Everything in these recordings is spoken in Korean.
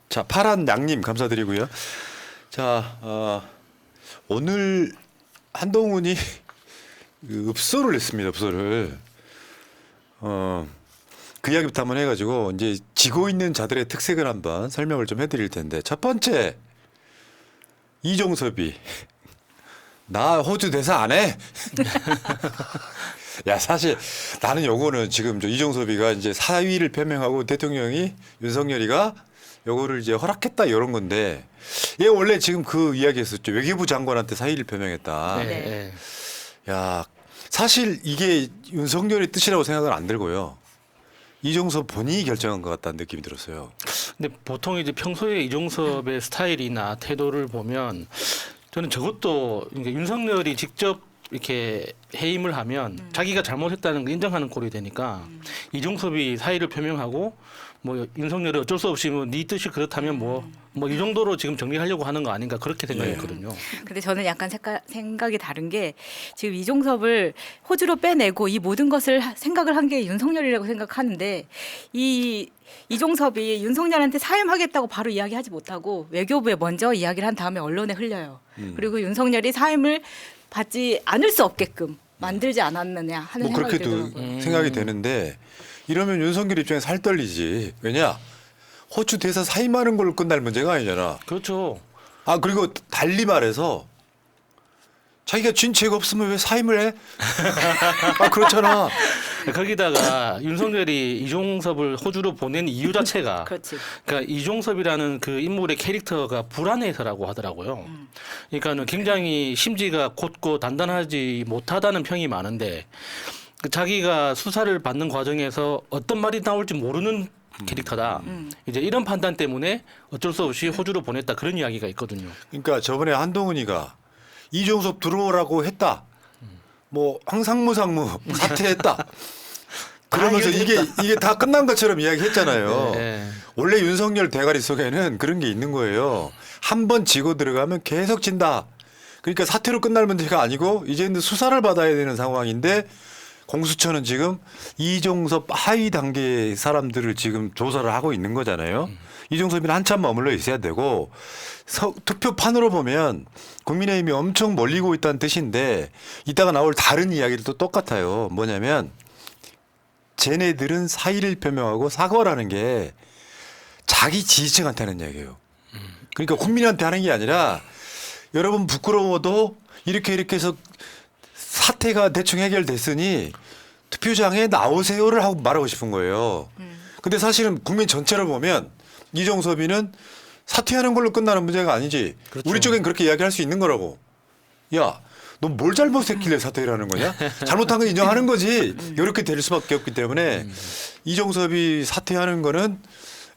자, 파란 양님 감사드리고요. 자, 오늘 한동훈이 그 읍소를 냈습니다. 읍소를. 그 이야기부터 한번 해가지고 이제 지고 있는 자들의 특색을 한번 설명을 좀 해드릴 텐데, 첫 번째 이종섭이 나 호주 대사 안 해? 야, 사실 나는 요거는 지금 저 이종섭이가 이제 사의를 표명하고 대통령이 윤석열이가 요거를 이제 허락했다 이런 건데, 얘 원래 지금 그 이야기 했었죠. 외교부 장관한테 사의를 표명했다. 네. 야, 사실 이게 윤석열의 뜻이라고 생각은 안 들고요. 이종섭 본인이 결정한 것 같다는 느낌이 들었어요. 근데 보통 이제 평소에 이종섭의 스타일이나 태도를 보면 저는 저것도 그러니까 윤석열이 직접 이렇게 해임을 하면 자기가 잘못했다는 걸 인정하는 꼴이 되니까 이종섭이 사의를 표명하고 뭐 윤석열이 어쩔 수 없이 뭐 네 뜻이 그렇다면 뭐 이 정도로 지금 정리하려고 하는 거 아닌가 그렇게 생각했거든요. 근데 저는 약간 생각이 다른 게 지금 이종섭을 호주로 빼내고 이 모든 것을 생각을 한 게 윤석열이라고 생각하는데 이종섭이 윤석열한테 사임하겠다고 바로 이야기하지 못하고 외교부에 먼저 이야기를 한 다음에 언론에 흘려요. 그리고 윤석열이 사임을 받지 않을 수 없게끔 만들지 않았느냐 하는 뭐 생각이 그렇게도 들더라고요. 생각이 되는데, 이러면 윤석열 입장에 살 떨리지. 왜냐? 호주 대사 사임하는 걸로 끝날 문제가 아니잖아. 그렇죠. 아, 그리고 달리 말해서 자기가 진 죄가 없으면 왜 사임을 해? 아, 그렇잖아. 거기다가 윤석열이 이종섭을 호주로 보낸 이유 자체가 그렇지. 그러니까 이종섭이라는 그 인물의 캐릭터가 불안해서라고 하더라고요. 그러니까는 굉장히 심지가 곧고 단단하지 못하다는 평이 많은데 그 자기가 수사를 받는 과정에서 어떤 말이 나올지 모르는 캐릭터다. 이제 이런 판단 때문에 어쩔 수 없이 호주로 보냈다 그런 이야기가 있거든요. 그러니까 저번에 한동훈이가 이종섭 들어오라고 했다. 뭐 황상무상무 사퇴했다. 그러면서 이게 다 끝난 것처럼 이야기했잖아요. 네. 원래 윤석열 대가리 속에는 그런 게 있는 거예요. 한 번 지고 들어가면 계속 진다. 그러니까 사퇴로 끝날 문제가 아니고 이제는 수사를 받아야 되는 상황인데, 공수처는 지금 이종섭 하위 단계 사람들을 지금 조사를 하고 있는 거잖아요. 이종섭이는 한참 머물러 있어야 되고, 투표판으로 보면 국민의힘이 엄청 몰리고 있다는 뜻인데, 이따가 나올 다른 이야기도 똑같아요. 뭐냐면 쟤네들은 사의를 표명하고 사과를 하는 게 자기 지지층한테 하는 이야기예요. 그러니까 국민한테 하는 게 아니라, 여러분 부끄러워도 이렇게 해서 사태가 대충 해결됐으니 투표장에 나오세요를 하고 말하고 싶은 거예요. 근데 사실은 국민 전체를 보면 이종섭이는 사퇴하는 걸로 끝나는 문제가 아니지. 그렇죠. 우리 쪽엔 그렇게 이야기할 수 있는 거라고. 야, 너 뭘 잘못했길래 사퇴를 하는 거냐? 잘못한 건 인정하는 거지. 이렇게 될 수밖에 없기 때문에 이종섭이 사퇴하는 거는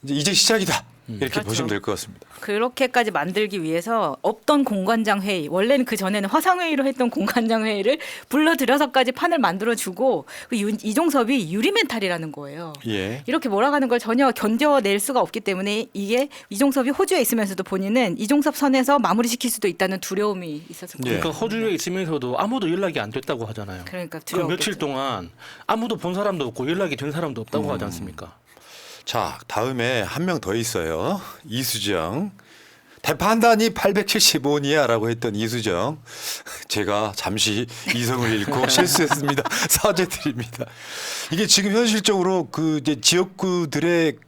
이제 시작이다. 이렇게 그렇죠. 보시면 될 것 같습니다. 그렇게까지 만들기 위해서 없던 공관장 회의, 원래는 그 전에는 화상회의로 했던 공관장 회의를 불러들여서까지 판을 만들어주고, 이종섭이 유리멘탈이라는 거예요. 예. 이렇게 몰아가는 걸 전혀 견뎌낼 수가 없기 때문에 이게 이종섭이 호주에 있으면서도 본인은 이종섭 선에서 마무리시킬 수도 있다는 두려움이 있었을 거예요. 예. 그러니까 호주에 있으면서도 아무도 연락이 안 됐다고 하잖아요. 그러니까 그 두려웠겠죠. 며칠 동안 아무도 본 사람도 없고 연락이 된 사람도 없다고 하지 않습니까? 자, 다음에 한 명 더 있어요. 이수정. 대판단이 875원이야라고 했던 이수정. 제가 잠시 이성을 잃고 실수했습니다. 사죄드립니다. 이게 지금 현실적으로 그 이제 지역구들의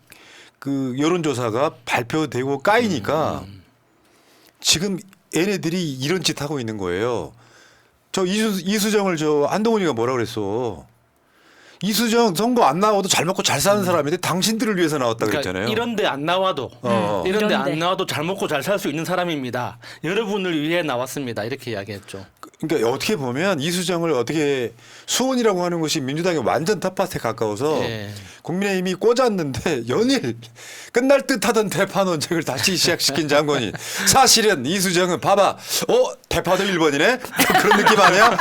그 여론조사가 발표되고 까이니까 지금 얘네들이 이런 짓 하고 있는 거예요. 저 이수정을 저 한동훈이가 뭐라 그랬어? 이수정 선거 안 나와도 잘 먹고 잘 사는 사람인데 당신들을 위해서 나왔다 그랬잖아요. 이런데 안 나와도 이런데 안 나와도 잘 먹고 잘 살 수 있는 사람입니다. 여러분을 위해 나왔습니다. 이렇게 이야기했죠. 그러니까 어떻게 보면 이수정을 어떻게 수원이라고 하는 것이 민주당의 완전 텃밭에 가까워서 예. 국민의힘이 꽂았는데 연일 끝날 듯하던 대판 논쟁을 다시 시작시킨 장관이, 사실은 이수정은 봐봐, 대파도 1번이네? 그런 느낌 아니야?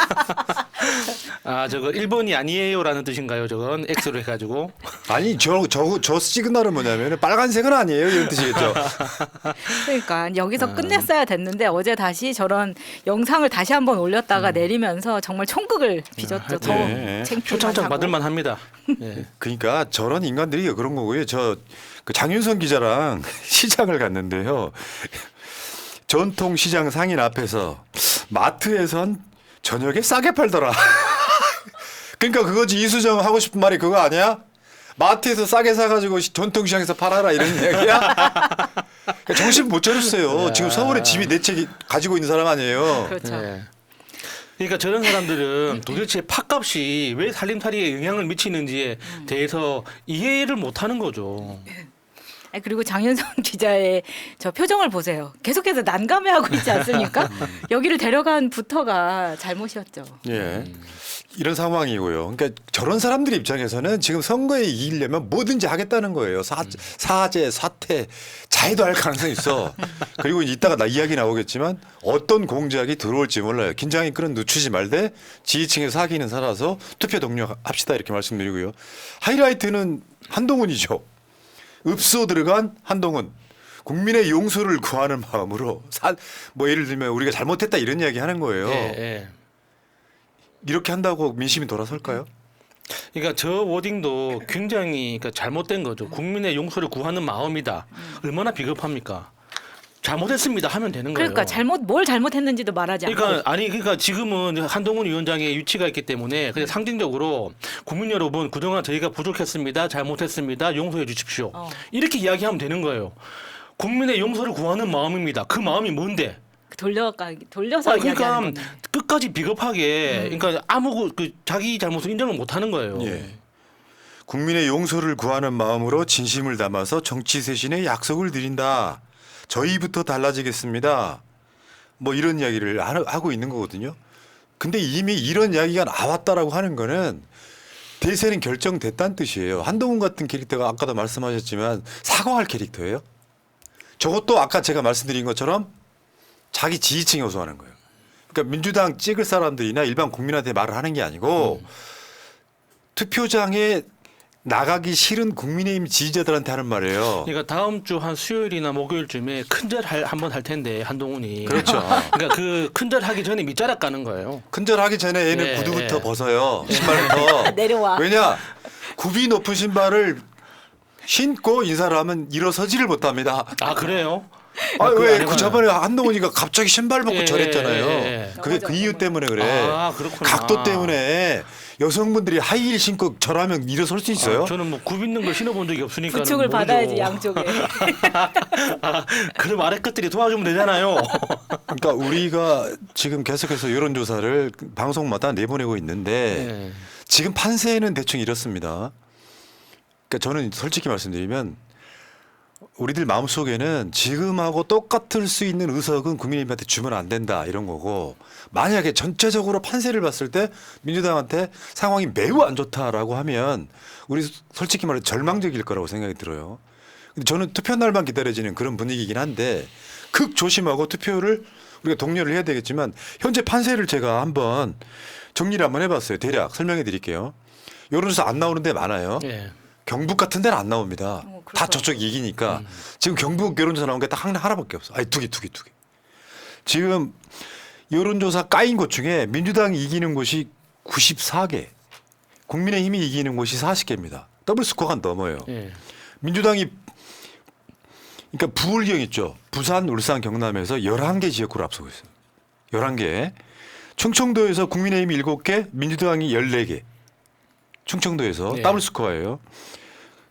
아 저거 1번이 아니에요라는 뜻인가요? 저건 X로 해가지고. 아니 저 시그널은 뭐냐면 빨간색은 아니에요 이런 뜻이겠죠. 그러니까 여기서 끝냈어야 됐는데 어제 다시 저런 영상을 다시 한번 올렸다가 내리면서 정말 총극을 빚었죠. 더 네. 창피만 표창장 하고. 받을만 합니다. 예. 그러니까 저런 인간들이 그런 거고요. 그 장윤선 기자랑 시장을 갔는데요. 전통 시장 상인 앞에서 마트에선 저녁에 싸게 팔더라. 그러니까 그거지 이수정 하고 싶은 말이 그거 아니야? 마트에서 싸게 사가지고 전통시장에서 팔아라 이런 얘기야? 그러니까 정신 못 차렸어요. 지금 서울에 집이 4채 가지고 있는 사람 아니에요. 그렇죠. 예. 그러니까 저런 사람들은 도대체 팥값이 왜 살림살이에 영향을 미치는지에 대해서 이해를 못하는 거죠. 아니, 그리고 장윤성 기자의 저 표정을 보세요. 계속해서 난감해하고 있지 않습니까? 여기를 데려간 부터가 잘못이었죠. 예. 이런 상황이고요. 그러니까 저런 사람들 입장에서는 지금 선거에 이기려면 뭐든지 하겠다는 거예요. 사죄, 사퇴, 자해도 할 가능성이 있어. 그리고 이따가 이야기 나오겠지만 어떤 공작이 들어올지 몰라요. 긴장이 끈은 늦추지 말되 지지층에 사기는 살아서 투표 동료합시다 이렇게 말씀드리고요. 하이라이트는 한동훈이죠. 읍소 들어간 한동훈. 국민의 용서를 구하는 마음으로 뭐 예를 들면 우리가 잘못했다 이런 이야기 하는 거예요. 예, 예. 이렇게 한다고 민심이 돌아설까요? 그러니까 저 워딩도 굉장히 그러니까 잘못된 거죠. 국민의 용서를 구하는 마음이다. 얼마나 비겁합니까? 잘못했습니다 하면 되는 거예요. 그러니까 뭘 잘못했는지도 말하지 않고. 그러니까 지금은 한동훈 위원장의 유치가 있기 때문에 그냥 상징적으로 국민 여러분 그동안 저희가 부족했습니다. 잘못했습니다. 용서해 주십시오. 이렇게 이야기하면 되는 거예요. 국민의 용서를 구하는 마음입니다. 그 마음이 뭔데? 돌려서 그러니까 이야기하는 거네. 끝까지 비겁하게 그러니까 자기 잘못을 인정을 못 하는 거예요. 예. 국민의 용서를 구하는 마음으로 진심을 담아서 정치 쇄신의 약속을 드린다. 저희부터 달라지겠습니다. 뭐 이런 이야기를 하고 있는 거거든요. 근데 이미 이런 이야기가 나왔다라고 하는 거는 대세는 결정됐다는 뜻이에요. 한동훈 같은 캐릭터가 아까도 말씀하셨지만 사과할 캐릭터예요. 저것도 아까 제가 말씀드린 것처럼 자기 지지층에 호소하는 거예요. 그러니까 민주당 찍을 사람들이나 일반 국민한테 말을 하는 게 아니고 투표장에 나가기 싫은 국민의힘 지지자들한테 하는 말이에요. 그러니까 다음 주 한 수요일이나 목요일쯤에 큰절 한번 할 텐데 한동훈이. 그렇죠. 그러니까 그 큰절 하기 전에 밑자락 가는 거예요. 큰절 하기 전에 얘는 예, 구두부터 예. 벗어요. 신발부터. 내려와. 왜냐? 굽이 높은 신발을 신고 인사를 하면 일어서지를 못합니다. 아 그래요? 아, 그거 왜 안 그 해봐요. 저번에 한동훈이가 갑자기 신발 벗고 예, 절했잖아요. 예, 예. 그게 그 이유 때문에 그래. 아 그렇구나. 각도 때문에 여성분들이 하이힐 신고 절하면 일어설 수 있어요? 저는 뭐 굽 있는 걸 신어본 적이 없으니까. 부축을 받아야지 양쪽에. 그럼 아래 것들이 도와주면 되잖아요. 그러니까 우리가 지금 계속해서 여론조사를 방송마다 내보내고 있는데 예. 지금 판세는 대충 이렇습니다. 그러니까 저는 솔직히 말씀드리면 우리들 마음속에는 지금하고 똑같을 수 있는 의석은 국민의힘한테 주면 안 된다 이런 거고 만약에 전체적으로 판세를 봤을 때 민주당한테 상황이 매우 안 좋다라고 하면 우리 솔직히 말해 절망적일 거라고 생각이 들어요. 근데 저는 투표 날만 기다려지는 그런 분위기이긴 한데 극 조심하고 투표를 우리가 독려를 해야 되겠지만 현재 판세를 제가 한번 정리를 한번 해봤어요. 대략 설명해 드릴게요. 여론조사 안 나오는 데 많아요. 예. 경북 같은 데는 안 나옵니다. 그럴 다 것 저쪽 이기니까. 지금 경북 여론조사 나온 게 딱 하나밖에 없어. 아니 두 개. 지금 여론조사 까인 곳 중에 민주당이 이기는 곳이 94개. 국민의힘이 이기는 곳이 40개입니다. 더블 스코어가 넘어요. 예. 민주당이 그러니까 부울경 있죠. 부산, 울산, 경남에서 11개 지역구를 앞서고 있어요. 11개. 충청도에서 국민의힘이 7개, 민주당이 14개. 충청도에서 예. 더블 스코어예요.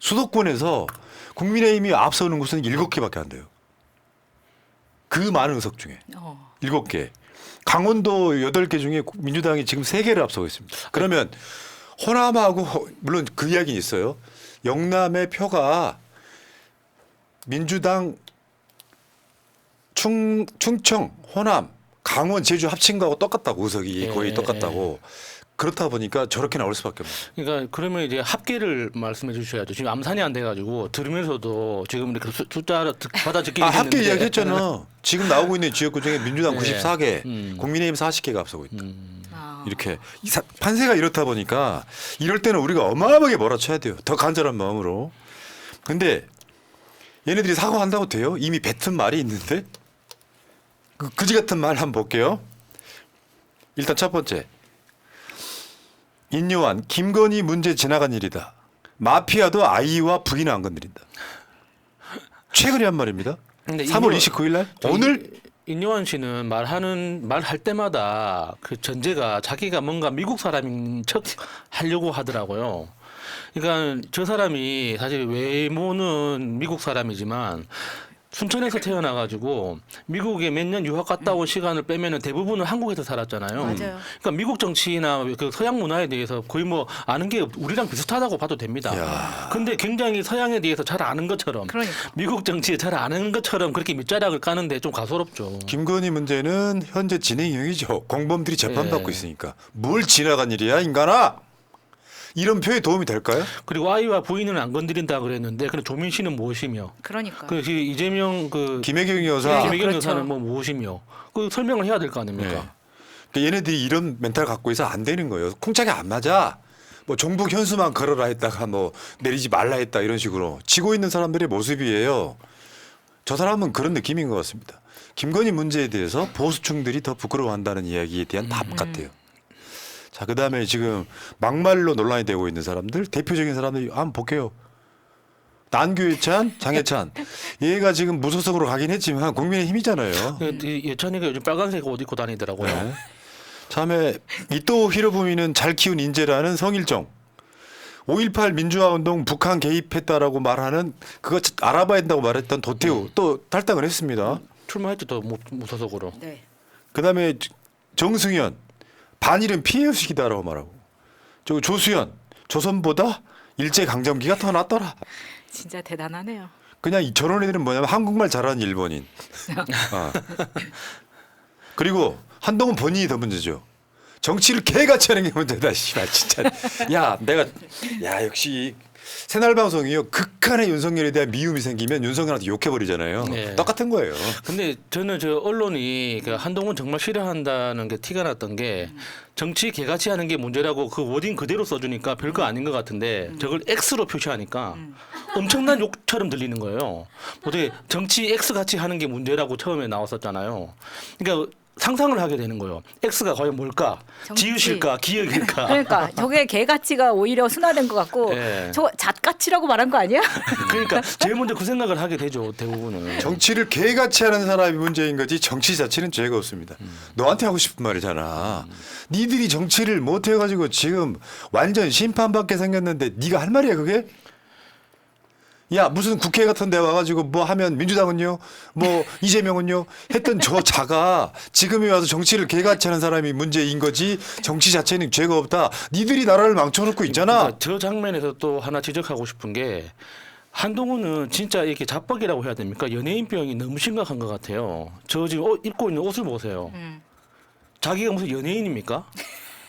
수도권에서 국민의힘이 앞서는 곳은 7개밖에 안 돼요. 그 많은 의석 중에 7개. 강원도 8개 중에 민주당이 지금 3개를 앞서고 있습니다. 그러면 호남하고 물론 그 이야기는 있어요. 영남의 표가 민주당 충청, 호남, 강원, 제주 합친 거하고 똑같다고 의석이 예, 거의 똑같다고. 그렇다 보니까 저렇게 나올 수밖에 없어요. 그러니까 그러면 이제 합계를 말씀해 주셔야죠. 지금 암산이 안 돼가지고 들으면서도 지금 이렇게 숫자 받아 적기 합계 이야기했잖아. 지금 나오고 있는 지역구 중에 민주당 네. 94개, 국민의힘 40개가 앞서고 있다. 아. 이렇게 판세가 이렇다 보니까 이럴 때는 우리가 어마어마하게 몰아쳐야 돼요. 더 간절한 마음으로. 근데 얘네들이 사과한다고 돼요? 이미 뱉은 말이 있는데 그 그지 같은 말 한번 볼게요. 일단 첫 번째. 인요한 김건희 문제 지나간 일이다. 마피아도 아이와 부인을 안 건드린다. 최근에 한 말입니다. 근데 3월 29일 날 오늘 인요한 씨는 말할 때마다 그 전제가 자기가 뭔가 미국 사람인 척 하려고 하더라고요. 그러니까 저 사람이 사실 외모는 미국 사람이지만 순천에서 태어나가지고 미국에 몇 년 유학 갔다 온 시간을 빼면은 대부분은 한국에서 살았잖아요. 맞아요. 그러니까 미국 정치나 그 서양 문화에 대해서 거의 뭐 아는 게 우리랑 비슷하다고 봐도 됩니다. 야. 근데 굉장히 서양에 대해서 잘 아는 것처럼 그러니까. 미국 정치에 잘 아는 것처럼 그렇게 밑자락을 까는데 좀 가소롭죠. 김건희 문제는 현재 진행형이죠. 공범들이 재판받고 예. 있으니까. 뭘 지나간 일이야 인간아. 이런 표현이 도움이 될까요? 그리고 아이와 부인은 안 건드린다 그랬는데 근데 조민 씨는 무엇이며 그러니까. 그 이재명 그 김혜경 여사. 네. 김혜경 그렇죠. 여사는 뭐 무엇이며 그 설명을 해야 될 거 아닙니까? 네. 그러니까 얘네들이 이런 멘탈 갖고 있어 안 되는 거예요. 콩짝이 안 맞아. 뭐 종북 현수만 걸어라 했다가 뭐 내리지 말라 했다 이런 식으로 지고 있는 사람들의 모습이에요. 저 사람은 그런 느낌인 것 같습니다. 김건희 문제에 대해서 보수층들이 더 부끄러워한다는 이야기에 대한 답 같아요. 자, 그다음에 지금 막말로 논란이 되고 있는 사람들 대표적인 사람들 한번 볼게요. 난교예찬, 장해찬 얘가 지금 무소속으로 가긴 했지만 국민의힘이잖아요. 예찬이가 요즘 빨간색 옷 입고 다니더라고요. 네. 다음에 이또 히로부미는 잘 키운 인재라는 성일정. 5.18 민주화운동 북한 개입했다라고 말하는 그거 알아봐야 된다고 말했던 도태우 또 탈당을 했습니다. 출마했죠 또 무소속으로. 네. 그다음에 정승현 반일은 피해의식이다라고 말하고 저 조수현 조선보다 일제강점기가 더 낫더라. 진짜 대단하네요. 그냥 저런 애들은 뭐냐면 한국말 잘하는 일본인. 아. 그리고 한동훈 본인이 더 문제죠. 정치를 개같이 하는 게 문제다. 씨발 진짜. 야 역시 새날방송이요. 극한의 윤석열에 대한 미움이 생기면 윤석열한테 욕해버리잖아요. 네. 똑같은 거예요. 근데 저는 저 언론이 그 한동훈 정말 싫어한다는 게 티가 났던 게 정치 개같이 하는 게 문제라고 그 워딩 그대로 써주니까 별거 아닌 것 같은데 저걸 X로 표시하니까 엄청난 욕처럼 들리는 거예요. 어떻게 정치 X 같이 하는 게 문제라고 처음에 나왔었잖아요. 그러니까 상상을 하게 되는 거예요. X가 과연 뭘까? 정치. 지읒일까? 기억일까? 그러니까 저게 개가치가 오히려 순화된 것 같고 네. 저 잣가치라고 말한 거 아니야? 그러니까 제일 먼저 그 생각을 하게 되죠. 대부분은. 정치를 개같이 하는 사람이 문제인 거지 정치 자체는 죄가 없습니다. 너한테 하고 싶은 말이잖아. 니들이 정치를 못 해가지고 지금 완전 심판받게 생겼는데 네가 할 말이야 그게? 야 무슨 국회 같은 데 와가지고 뭐 하면 민주당은요 뭐 이재명은요 했던 저 자가 지금에 와서 정치를 개같이 하는 사람이 문제인 거지 정치 자체는 죄가 없다. 니들이 나라를 망쳐놓고 있잖아. 그러니까 저 장면에서 또 하나 지적하고 싶은 게 한동훈은 진짜 이렇게 자뻑이라고 해야 됩니까? 연예인병이 너무 심각한 것 같아요. 저 지금 입고 있는 옷을 보세요. 자기가 무슨 연예인입니까?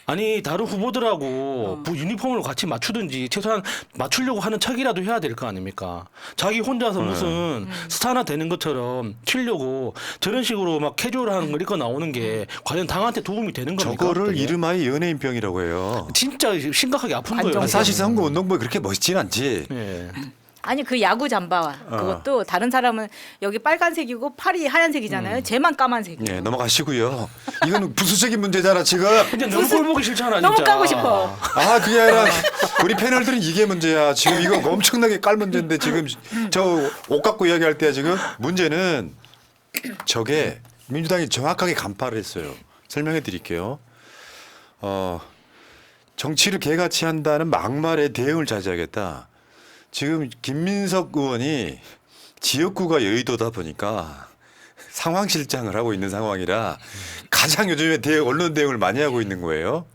아니 다른 후보들하고 유니폼을 같이 맞추든지 최소한 맞추려고 하는 척이라도 해야 될 거 아닙니까? 자기 혼자서 무슨 스타나 되는 것처럼 튀려고 저런 식으로 막 캐주얼한 걸 입고 나오는 게 과연 당한테 도움이 되는 겁니까? 저거를 그게? 이름하여 연예인병이라고 해요. 진짜 심각하게 아픈 관종. 거예요. 사실 선거운동부에 그렇게 멋있진 않지. 예. 아니 그 야구 잠바 그것도 다른 사람은 여기 빨간색이고 팔이 하얀색이잖아요. 쟤만 까만색이에요. 예, 넘어가시고요. 이건 부수적인 문제잖아 지금. 근데 너무 꼴 보기 싫잖아. 너무 진짜. 까고 싶어. 아 그게 아니라 우리 패널들은 이게 문제야. 지금 이거 엄청나게 깔 문제인데 지금 저 옷 갖고 이야기할 때야 지금 문제는 저게 민주당이 정확하게 간파를 했어요. 설명해 드릴게요. 정치를 개같이 한다는 막말에 대응을 자제하겠다. 지금 김민석 의원이 지역구가 여의도다 보니까 상황실장을 하고 있는 상황이라 가장 요즘에 언론 대응을 많이 하고 있는 거예요.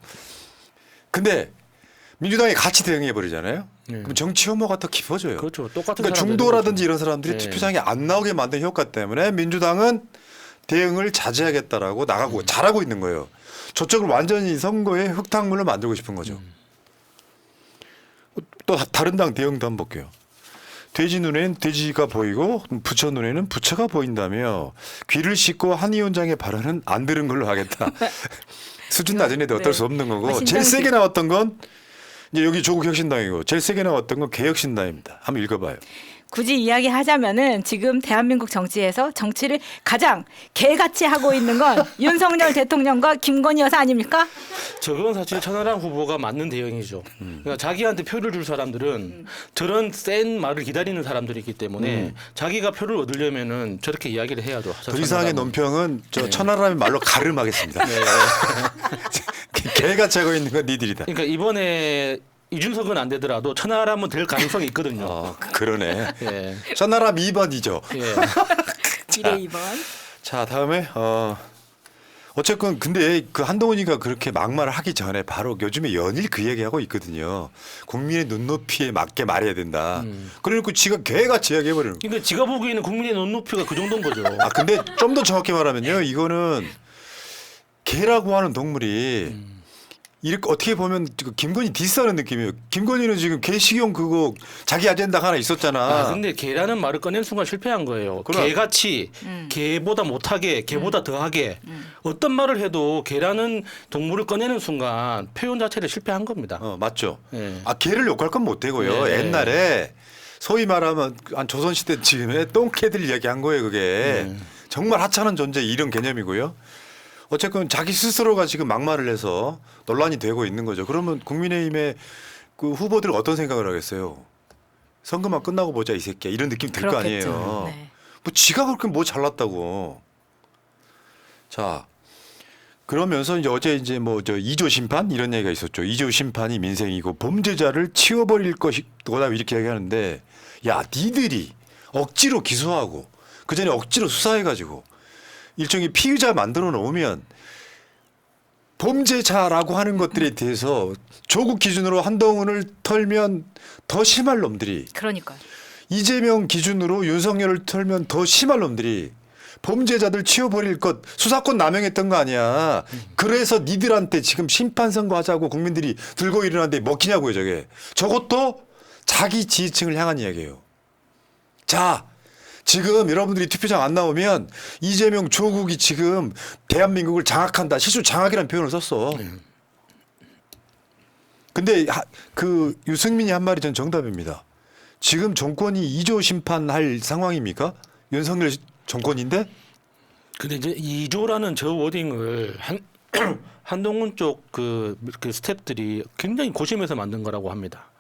근데 민주당이 같이 대응해 버리잖아요. 네. 그럼 정치 혐오가 더 깊어져요. 그렇죠. 똑같은 그러니까 사람들 중도라든지 이런 사람들이 네. 투표장에 안 나오게 만든 효과 때문에 민주당은 대응을 자제하겠다라고 나가고 잘하고 있는 거예요. 저쪽을 완전히 선거의 흙탕물로 만들고 싶은 거죠. 또 다른 당 대응도 한번 볼게요. 돼지 눈에는 돼지가 보이고 부처 눈에는 부처가 보인다며 귀를 씻고 한 위원장의 발언은 안 들은 걸로 하겠다. 수준 낮은 애들 어떨 네. 수 없는 거고 신당식. 제일 세게 나왔던 건 이제 여기 조국 혁신당이고 제일 세게 나왔던 건 개혁신당입니다. 한번 읽어봐요. 굳이 이야기하자면은 지금 대한민국 정치에서 정치를 가장 개같이 하고 있는 건 윤석열 대통령과 김건희 여사 아닙니까? 저건 사실 천하람 후보가 맞는 대응이죠. 그러니까 자기한테 표를 줄 사람들은 저런 센 말을 기다리는 사람들이기 때문에 자기가 표를 얻으려면은 저렇게 이야기를 해야죠. 더 이상의 논평은 저 천하람의 말로 가름하겠습니다. 네. 개가 차고 있는 건 니들이다. 그러니까 이번에 이준석은 안 되더라도 천하람은 될 가능성이 있거든요. 그러네. 예. 천하람 2번이죠. 예. 1회 2번. 자 다음에 어쨌건 근데 그 한동훈이가 그렇게 막말을 하기 전에 바로 요즘에 연일 그 얘기하고 있거든요. 국민의 눈높이에 맞게 말해야 된다. 그러니까 지가 개같이 이야기해버리는 거예요. 그러니까 지가 보기에는 국민의 눈높이가 그 정도인 거죠. 아 근데 좀 더 정확히 말하면요. 이거는 개라고 하는 동물이 이렇게 어떻게 보면 김건희 디스하는 느낌이에요. 김건희는 지금 개식용 그거 자기 아젠다가 하나 있었잖아. 아, 근데 개라는 말을 꺼낸 순간 실패한 거예요. 그럼. 개같이 개보다 못하게 개보다 더하게 어떤 말을 해도 개라는 동물을 꺼내는 순간 표현 자체를 실패한 겁니다. 맞죠. 예. 아 개를 욕할 건 못 되고요. 네. 옛날에 소위 말하면 한 조선시대 즈음에 똥개들 이야기한 거예요. 그게 정말 하찮은 존재 이런 개념이고요. 어쨌건 자기 스스로가 지금 막말을 해서 논란이 되고 있는 거죠. 그러면 국민의힘의 그 후보들 어떤 생각을 하겠어요? 선거만 끝나고 보자 이 새끼야 이런 느낌 들 거 그렇겠죠. 아니에요. 네. 뭐 지가 그렇게 뭐 잘났다고. 자 그러면서 이제 어제 이제 뭐 저 2조 심판 이런 얘기가 있었죠. 2조 심판이 민생이고 범죄자를 치워버릴 것이다 이렇게 얘기하는데 야 니들이 억지로 기소하고 그 전에 억지로 수사해가지고 일종의 피의자 만들어 놓으면 범죄자라고 하는 것들에 대해서 조국 기준으로 한동훈을 털면 더 심할 놈들이 그러니까요. 이재명 기준으로 윤석열을 털면 더 심할 놈들이 범죄자들 치워버릴 것 수사권 남용했던 거 아니야. 그래서 니들한테 지금 심판 선고하자고 국민들이 들고 일어났는데 먹히냐고요 저게. 저것도 자기 지지층을 향한 이야기예요. 자 지금 여러분들이 투표장 안 나오면 이재명 조국이 지금 대한민국을 장악한다. 실수 장악이라는 표현을 썼어. 근데 그 유승민이 한 말이 전 정답입니다. 지금 정권이 2조 심판할 상황입니까? 윤석열 정권인데? 근데 이제 2조라는 저 워딩을 한동훈 쪽 그 스태프들이 굉장히 고심해서 만든 거라고 합니다.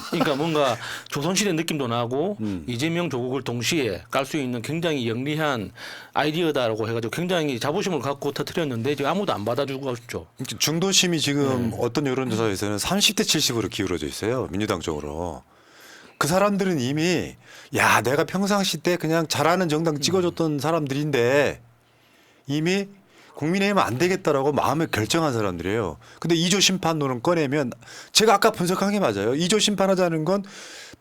그러니까 뭔가 조선시대 느낌도 나고 이재명 조국을 동시에 깔 수 있는 굉장히 영리한 아이디어다라고 해가지고 굉장히 자부심을 갖고 터뜨렸는데 지금 아무도 안 받아주고 있죠. 중도심이 지금 어떤 여론조사에서는 30대 70으로 기울어져 있어요. 민주당 쪽으로. 그 사람들은 이미 야 내가 평상시 때 그냥 잘하는 정당 찍어줬던 사람들인데 이미 국민의힘은 안 되겠다라고 마음을 결정한 사람들이에요. 근데 2조 심판론을 꺼내면 제가 아까 분석한 게 맞아요. 2조 심판하자는 건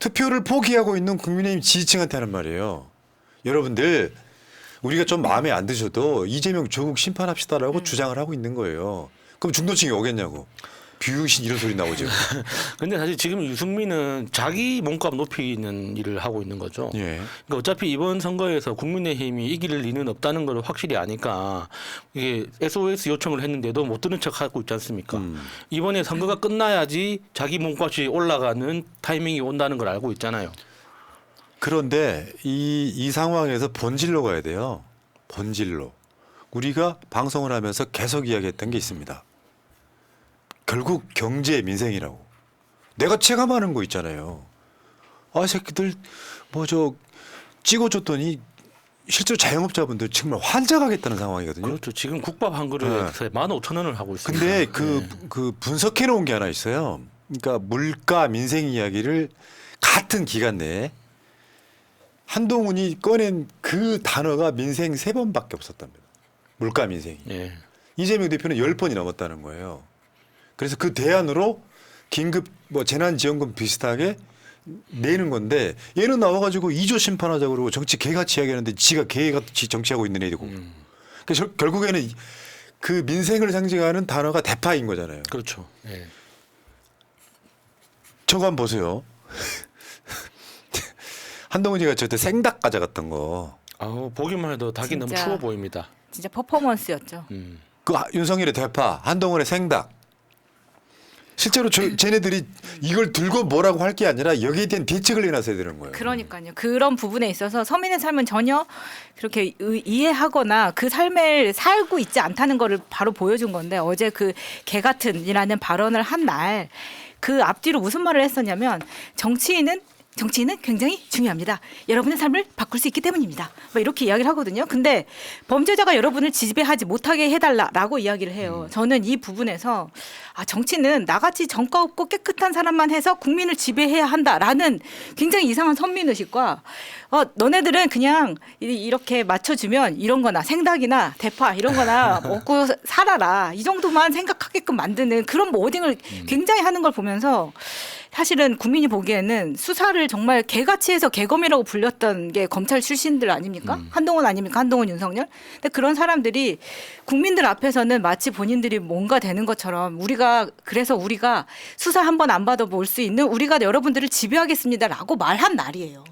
투표를 포기하고 있는 국민의힘 지지층한테 하는 말이에요. 여러분들 우리가 좀 마음에 안 드셔도 이재명 조국 심판합시다라고 주장을 하고 있는 거예요. 그럼 중도층이 오겠냐고. 비유신 이런 소리 나오죠. 근데 사실 지금 유승민은 자기 몸값 높이는 일을 하고 있는 거죠. 예. 그러니까 어차피 이번 선거에서 국민의힘이 이길 리는 없다는 걸 확실히 아니까 이게 SOS 요청을 했는데도 못 들은 척하고 있지 않습니까? 이번에 선거가 끝나야지 자기 몸값이 올라가는 타이밍이 온다는 걸 알고 있잖아요. 그런데 이 상황에서 본질로 가야 돼요. 본질로. 우리가 방송을 하면서 계속 이야기했던 게 있습니다. 결국 경제 민생이라고. 내가 체감하는 거 있잖아요. 아 새끼들 뭐 저 찍어줬더니 실제로 자영업자분들 정말 환장하겠다는 상황이거든요. 그렇죠. 지금 국밥 한 그릇에 15,000원을 하고 있습니다. 근데 그 분석해 놓은 게 하나 있어요. 그러니까 물가 민생 이야기를 같은 기간 내에 한동훈이 꺼낸 그 단어가 민생 3번밖에 없었답니다. 물가 민생이. 예. 이재명 대표는 10번이 넘었다는 거예요. 그래서 그 대안으로 긴급 뭐 재난지원금 비슷하게 내는 건데 얘는 나와가지고 2조 심판하자 그러고 정치 개같이 이야기하는데 지가 개같이 정치하고 있는 애이고. 그러니까 결국에는 그 민생을 상징하는 단어가 대파인 거잖아요. 그렇죠. 예. 저거 한번 보세요. 한동훈이가 저때 생닭 가져갔던 거. 아우 보기만 해도 닭이 너무 진짜. 추워 보입니다. 진짜 퍼포먼스였죠. 그 윤석열의 대파, 한동훈의 생닭. 실제로 쟤네들이 이걸 들고 뭐라고 할 게 아니라 여기에 대한 대책을 내놨어야 되는 거예요. 그러니까요. 그런 부분에 있어서 서민의 삶은 전혀 그렇게 이해하거나 그 삶을 살고 있지 않다는 거를 바로 보여준 건데 어제 그 개 같은이라는 발언을 한 날 그 앞뒤로 무슨 말을 했었냐면 정치인은 굉장히 중요합니다. 여러분의 삶을 바꿀 수 있기 때문입니다. 뭐 이렇게 이야기를 하거든요. 근데 범죄자가 여러분을 지배하지 못하게 해달라라고 이야기를 해요. 저는 이 부분에서 정치는 나같이 정과 없고 깨끗한 사람만 해서 국민을 지배해야 한다라는 굉장히 이상한 선민의식과 너네들은 그냥 이렇게 맞춰주면 이런 거나 생닭이나 대파 이런 거나 먹고 살아라. 이 정도만 생각하게끔 만드는 그런 모딩을 굉장히 하는 걸 보면서 사실은 국민이 보기에는 수사를 정말 개같이 해서 개검이라고 불렸던 게 검찰 출신들 아닙니까? 한동훈 아닙니까? 한동훈 윤석열. 근데 그런 사람들이 국민들 앞에서는 마치 본인들이 뭔가 되는 것처럼 그래서 우리가 수사 한 번 안 받아볼 수 있는 우리가 여러분들을 지배하겠습니다라고 말한 날이에요.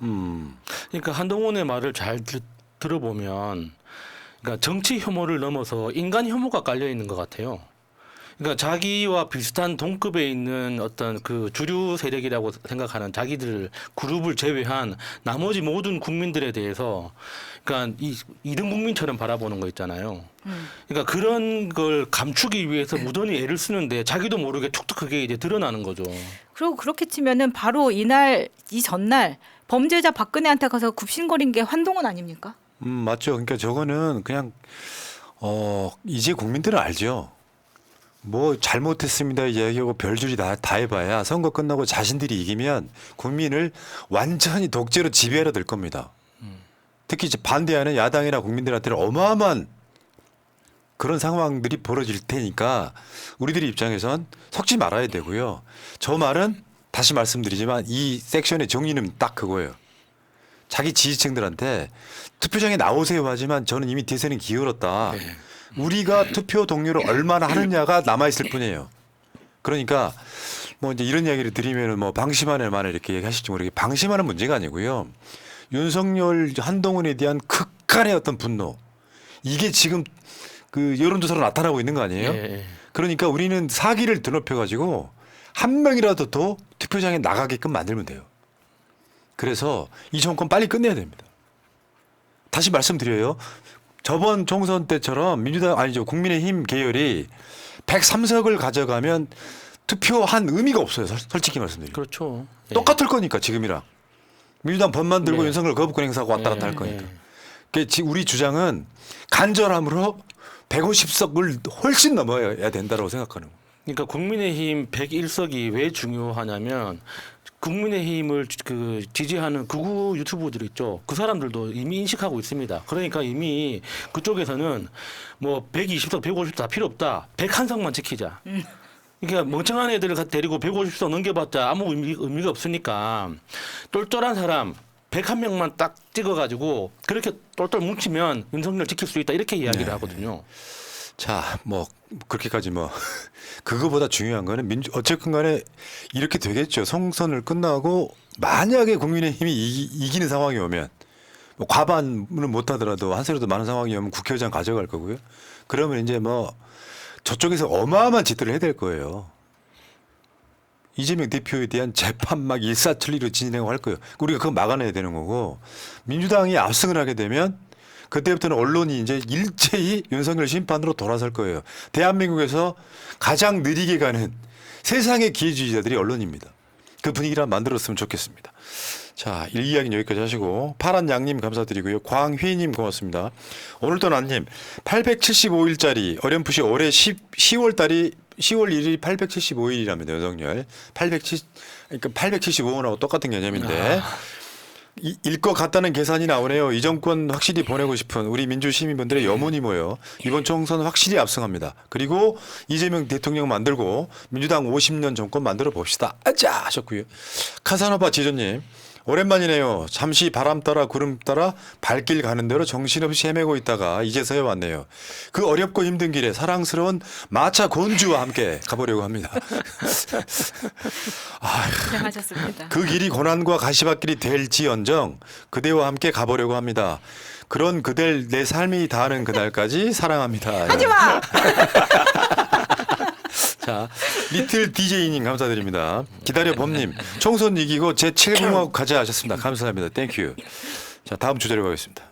그러니까 한동훈의 말을 잘 들어보면 그러니까 정치 혐오를 넘어서 인간 혐오가 깔려 있는 것 같아요. 그러니까 자기와 비슷한 동급에 있는 어떤 그 주류 세력이라고 생각하는 자기들 그룹을 제외한 나머지 모든 국민들에 대해서 그러니까 이등 국민처럼 바라보는 거 있잖아요. 그러니까 그런 걸 감추기 위해서 무던히 애를 쓰는데 자기도 모르게 툭툭 그게 이제 드러나는 거죠. 그리고 그렇게 치면은 바로 이 전날 범죄자 박근혜한테 가서 굽신거린 게 한동훈 아닙니까? 맞죠. 그러니까 저거는 그냥 이제 국민들은 알죠. 뭐 잘못했습니다 이야기하고 별줄이 다 해봐야 선거 끝나고 자신들이 이기면 국민을 완전히 독재로 지배하려 들 겁니다. 특히 이제 반대하는 야당이나 국민들한테는 어마어마한 그런 상황들이 벌어질 테니까 우리들의 입장에선 섞지 말아야 되고요. 저 말은 다시 말씀드리지만 이 섹션의 정리는 딱 그거예요. 자기 지지층들한테 투표장에 나오세요 하지만 저는 이미 대선이 기울었다. 네. 우리가 투표 동료를 얼마나 하느냐가 남아있을 뿐이에요. 그러니까 뭐 이제 이런 이야기를 드리면은 뭐 방심하는 만에 이렇게 얘기하실지 모르겠는데 방심하는 문제가 아니고요. 윤석열 한동훈에 대한 극한의 어떤 분노. 이게 지금 그 여론조사로 나타나고 있는 거 아니에요? 예. 그러니까 우리는 사기를 드높여가지고 한 명이라도 더 투표장에 나가게끔 만들면 돼요. 그래서 이 정권 빨리 끝내야 됩니다. 다시 말씀드려요. 저번 총선 때처럼 국민의힘 계열이 103석을 가져가면 투표한 의미가 없어요. 솔직히 말씀드리면. 그렇죠. 예. 똑같을 거니까 지금이랑. 민주당 법만 들고 네. 윤석열 거부권 행사하고 왔다 갔다 할 예, 거니까. 예. 그러니까 우리 주장은 간절함으로 150석을 훨씬 넘어야 된다고 생각하는 거예요. 그러니까 국민의힘 101석이 왜 중요하냐면 국민의힘을 그 지지하는 극우 유튜버들 있죠. 그 사람들도 이미 인식하고 있습니다. 그러니까 이미 그쪽에서는 뭐 120석, 150석 다 필요 없다. 101석만 지키자. 그러니까 멍청한 애들을 데리고 150석 넘겨봤자 아무 의미가 없으니까 똘똘한 사람 101명만 딱 찍어가지고 그렇게 똘똘 뭉치면 윤석열 지킬 수 있다 이렇게 이야기를 하거든요. 자, 뭐 그렇게까지 뭐 그거보다 중요한 거는 어쨌든 간에 이렇게 되겠죠. 총선을 끝나고 만약에 국민의힘이 이기는 상황이 오면 뭐 과반은 못하더라도 한 세라도 많은 상황이 오면 국회의장 가져갈 거고요. 그러면 이제 뭐 저쪽에서 어마어마한 짓들을 해야 될 거예요. 이재명 대표에 대한 재판 막 일사천리로 진행할 거예요. 우리가 그거 막아내야 되는 거고 민주당이 압승을 하게 되면 그때부터는 언론이 이제 일제히 윤석열 심판으로 돌아설 거예요. 대한민국에서 가장 느리게 가는 세상의 기회주의자들이 언론입니다. 그 분위기를 만들었으면 좋겠습니다. 자, 이 이야기는 여기까지 하시고 파란 양님 감사드리고요. 광휘님 고맙습니다. 오늘도 난님 875일짜리 어렴풋이 올해 10월 달이 10월 1일이 875일이랍니다. 윤석열. 그러니까 875원하고 똑같은 개념인데 일 것 같다는 계산이 나오네요. 이 정권 확실히 보내고 싶은 우리 민주 시민분들의 염원이 모여 이번 총선 확실히 압승합니다. 그리고 이재명 대통령 만들고 민주당 50년 정권 만들어 봅시다. 아자 하셨고요. 카사노바 지조님 오랜만이네요. 잠시 바람 따라 구름 따라 발길 가는 대로 정신없이 헤매고 있다가 이제서야 왔네요. 그 어렵고 힘든 길에 사랑스러운 마차 곤주와 함께 가보려고 합니다. 고생하셨습니다. 그 길이 고난과 가시밭길이 될지언정 그대와 함께 가보려고 합니다. 그런 그댈 내 삶이 닿는 그날까지 사랑합니다. 하지마. 자, 리틀 DJ님 감사드립니다. 기다려 봄님 총선 이기고 제 7공화국 가자 하셨습니다. 감사합니다. 땡큐. 자, 다음 주제로 가겠습니다.